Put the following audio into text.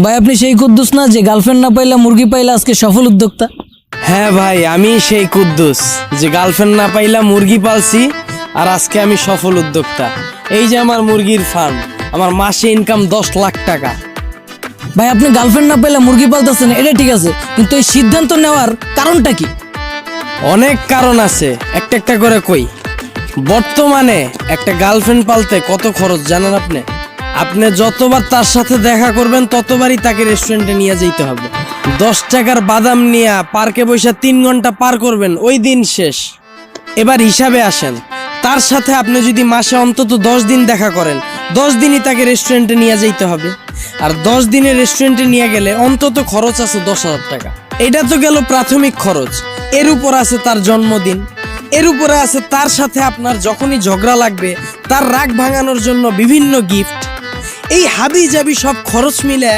ভাই আপনি সেই কুদ্দুস না যে গার্লফ্রেন্ড না পাইলা মুরগি পাইলা আজকে সফল উদ্যোক্তা? হ্যাঁ ভাই, আমি সেই কুদ্দুস যে গার্লফ্রেন্ড না পাইলা মুরগি পালছি আর আজকে আমি সফল উদ্যোক্তা। এই যে আমার মুরগির ফার্ম, আমার মাসে ইনকাম 10 লাখ টাকা। ভাই আপনি গার্লফ্রেন্ড না পাইলা মুরগি পালতেছেন, এটা ঠিক আছে, কিন্তু এই সিদ্ধান্ত নেওয়ার কারণটা কি? অনেক কারণ আছে, একটা একটা করে কই। বর্তমানে একটা গার্লফ্রেন্ড পালতে কত খরচ জানেন আপনি? আপনি যতবার তার সাথে দেখা করবেন ততবারই তাকে রেস্টুরেন্টে নিয়ে যেতে হবে। 10 টাকার বাদাম নিয়ে পার্কে বসে 3 ঘন্টা পার করবেন, ওই দিন শেষ। এবার হিসাবে আসেন, তার সাথে আপনি যদি মাসে অন্তত 10 দিন দেখা করেন, 10 দিনই তাকে রেস্টুরেন্টে নিয়ে যেতে হবে। আর 10 দিনে রেস্টুরেন্টে নিয়ে গেলে অন্তত খরচ আছে 10,000 টাকা। এটা তো গেল প্রাথমিক খরচ। এর উপর আছে তার জন্মদিন, এর উপরে আছে তার সাথে আপনার যখনই ঝগড়া লাগবে তার রাগ ভাঙানোর জন্য বিভিন্ন গিফট। এই হাবি জাবি সব খরচ মিলে